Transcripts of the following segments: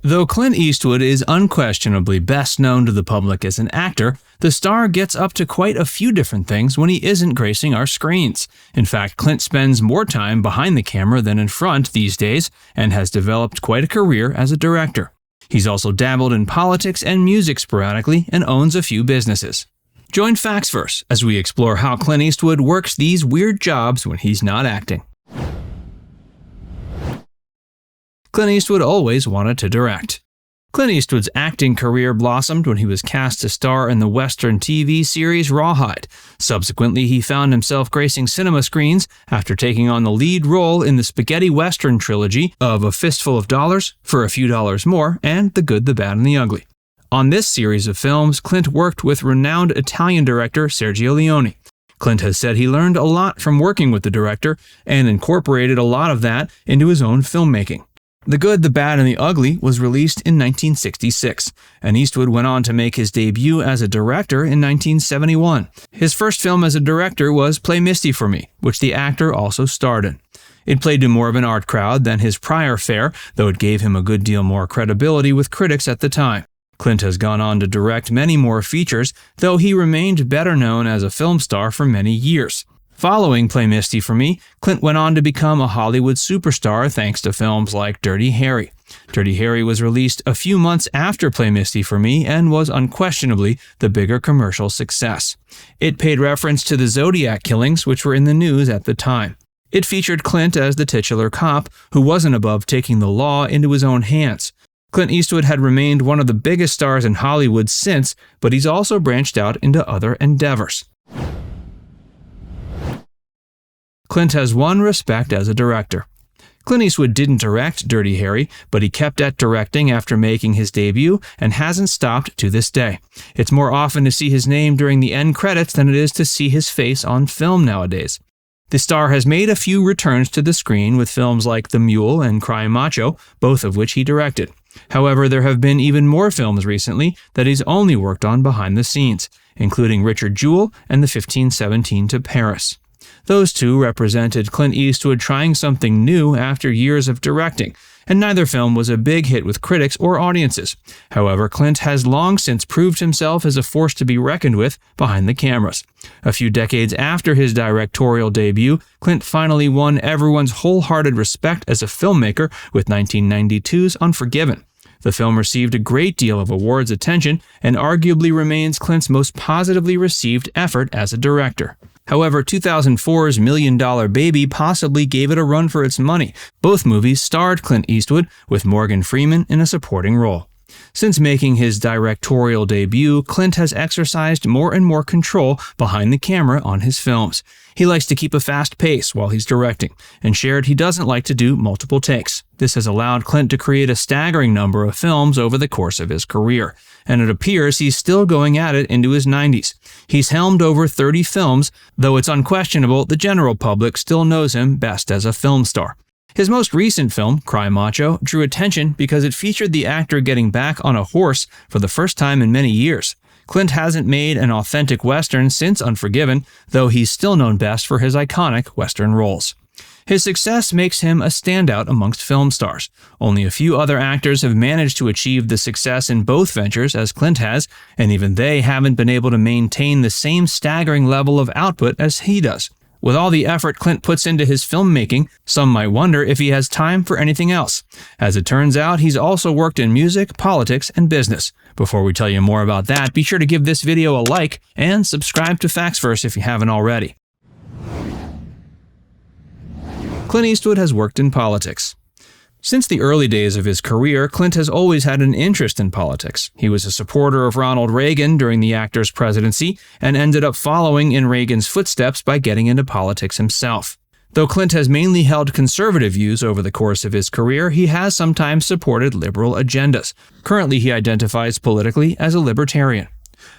Though Clint Eastwood is unquestionably best known to the public as an actor, the star gets up to quite a few different things when he isn't gracing our screens. In fact, Clint spends more time behind the camera than in front these days and has developed quite a career as a director. He's also dabbled in politics and music sporadically and owns a few businesses. Join Factsverse as we explore how Clint Eastwood works these weird jobs when he's not acting. Clint Eastwood always wanted to direct. Clint Eastwood's acting career blossomed when he was cast to star in the Western TV series Rawhide. Subsequently, he found himself gracing cinema screens after taking on the lead role in the spaghetti western trilogy of A Fistful of Dollars, For a Few Dollars More, and The Good, the Bad, and the Ugly. On this series of films, Clint worked with renowned Italian director Sergio Leone. Clint has said he learned a lot from working with the director and incorporated a lot of that into his own filmmaking. The Good, the Bad, and the Ugly was released in 1966, and Eastwood went on to make his debut as a director in 1971. His first film as a director was Play Misty for Me, which the actor also starred in. It played to more of an art crowd than his prior fare, though it gave him a good deal more credibility with critics at the time. Clint has gone on to direct many more features, though he remained better known as a film star for many years. Following Play Misty for Me, Clint went on to become a Hollywood superstar thanks to films like Dirty Harry. Dirty Harry was released a few months after Play Misty for Me and was unquestionably the bigger commercial success. It paid reference to the Zodiac killings, which were in the news at the time. It featured Clint as the titular cop, who wasn't above taking the law into his own hands. Clint Eastwood had remained one of the biggest stars in Hollywood since, but he's also branched out into other endeavors. Clint has won respect as a director. Clint Eastwood didn't direct Dirty Harry, but he kept at directing after making his debut and hasn't stopped to this day. It's more often to see his name during the end credits than it is to see his face on film nowadays. The star has made a few returns to the screen with films like The Mule and Cry Macho, both of which he directed. However, there have been even more films recently that he's only worked on behind the scenes, including Richard Jewell and the 1517 to Paris. Those two represented Clint Eastwood trying something new after years of directing, and neither film was a big hit with critics or audiences. However, Clint has long since proved himself as a force to be reckoned with behind the cameras. A few decades after his directorial debut, Clint finally won everyone's wholehearted respect as a filmmaker with 1992's Unforgiven. The film received a great deal of awards attention and arguably remains Clint's most positively received effort as a director. However, 2004's $1 Million Baby possibly gave it a run for its money. Both movies starred Clint Eastwood, with Morgan Freeman in a supporting role. Since making his directorial debut, Clint has exercised more and more control behind the camera on his films. He likes to keep a fast pace while he's directing, and shared he doesn't like to do multiple takes. This has allowed Clint to create a staggering number of films over the course of his career, and it appears he's still going at it into his 90s. He's helmed over 30 films, though it's unquestionable the general public still knows him best as a film star. His most recent film, Cry Macho, drew attention because it featured the actor getting back on a horse for the first time in many years. Clint hasn't made an authentic Western since Unforgiven, though he's still known best for his iconic Western roles. His success makes him a standout amongst film stars. Only a few other actors have managed to achieve the success in both ventures as Clint has, and even they haven't been able to maintain the same staggering level of output as he does. With all the effort Clint puts into his filmmaking, some might wonder if he has time for anything else. As it turns out, he's also worked in music, politics, and business. Before we tell you more about that, be sure to give this video a like and subscribe to Factsverse if you haven't already. Clint Eastwood has worked in politics. Since the early days of his career, Clint has always had an interest in politics. He was a supporter of Ronald Reagan during the actor's presidency and ended up following in Reagan's footsteps by getting into politics himself. Though Clint has mainly held conservative views over the course of his career, he has sometimes supported liberal agendas. Currently, he identifies politically as a libertarian.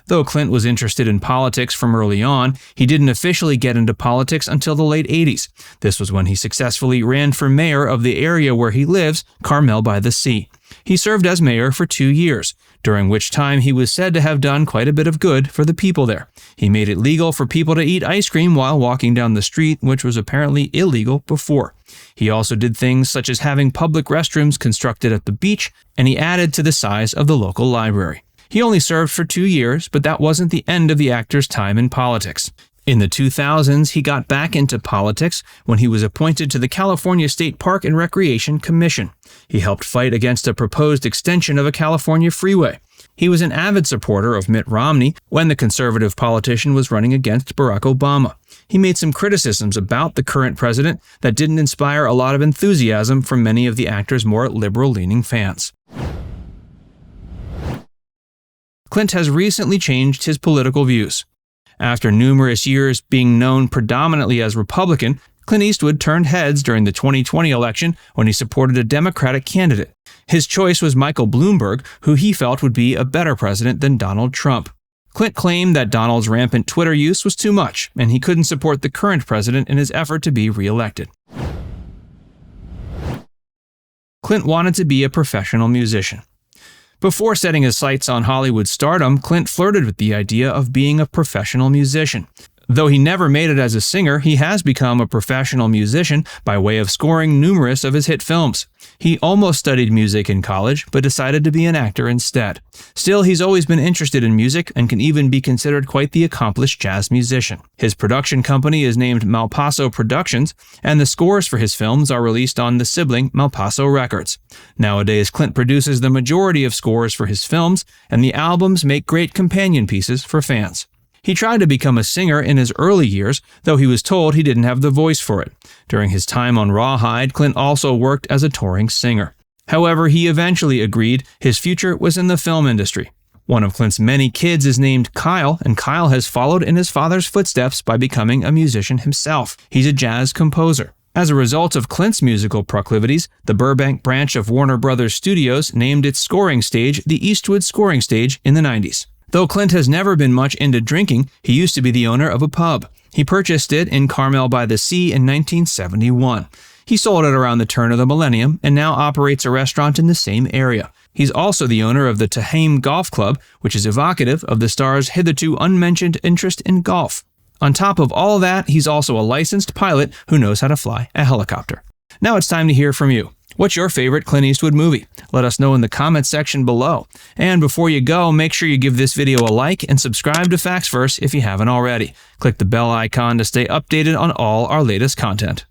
Though Clint was interested in politics from early on, he didn't officially get into politics until the late 80s. This was when he successfully ran for mayor of the area where he lives, Carmel by the Sea. He served as mayor for 2 years, during which time he was said to have done quite a bit of good for the people there. He made it legal for people to eat ice cream while walking down the street, which was apparently illegal before. He also did things such as having public restrooms constructed at the beach, and he added to the size of the local library. He only served for 2 years, but that wasn't the end of the actor's time in politics. In the 2000s, he got back into politics when he was appointed to the California State Park and Recreation Commission. He helped fight against a proposed extension of a California freeway. He was an avid supporter of Mitt Romney when the conservative politician was running against Barack Obama. He made some criticisms about the current president that didn't inspire a lot of enthusiasm from many of the actor's more liberal-leaning fans. Clint has recently changed his political views. After numerous years being known predominantly as Republican, Clint Eastwood turned heads during the 2020 election when he supported a Democratic candidate. His choice was Michael Bloomberg, who he felt would be a better president than Donald Trump. Clint claimed that Donald's rampant Twitter use was too much, and he couldn't support the current president in his effort to be re-elected. Clint wanted to be a professional musician. Before setting his sights on Hollywood stardom, Clint flirted with the idea of being a professional musician. Though he never made it as a singer, he has become a professional musician by way of scoring numerous of his hit films. He almost studied music in college, but decided to be an actor instead. Still, he's always been interested in music and can even be considered quite the accomplished jazz musician. His production company is named Malpaso Productions, and the scores for his films are released on the sibling Malpaso Records. Nowadays, Clint produces the majority of scores for his films, and the albums make great companion pieces for fans. He tried to become a singer in his early years, though he was told he didn't have the voice for it. During his time on Rawhide, Clint also worked as a touring singer. However, he eventually agreed his future was in the film industry. One of Clint's many kids is named Kyle, and Kyle has followed in his father's footsteps by becoming a musician himself. He's a jazz composer. As a result of Clint's musical proclivities, the Burbank branch of Warner Brothers Studios named its scoring stage the Eastwood Scoring Stage in the 90s. Though Clint has never been much into drinking, he used to be the owner of a pub. He purchased it in Carmel by the Sea in 1971. He sold it around the turn of the millennium and now operates a restaurant in the same area. He's also the owner of the Taheim Golf Club, which is evocative of the star's hitherto unmentioned interest in golf. On top of all that, he's also a licensed pilot who knows how to fly a helicopter. Now it's time to hear from you. What's your favorite Clint Eastwood movie? Let us know in the comments section below. And before you go, make sure you give this video a like and subscribe to Facts Verse if you haven't already. Click the bell icon to stay updated on all our latest content.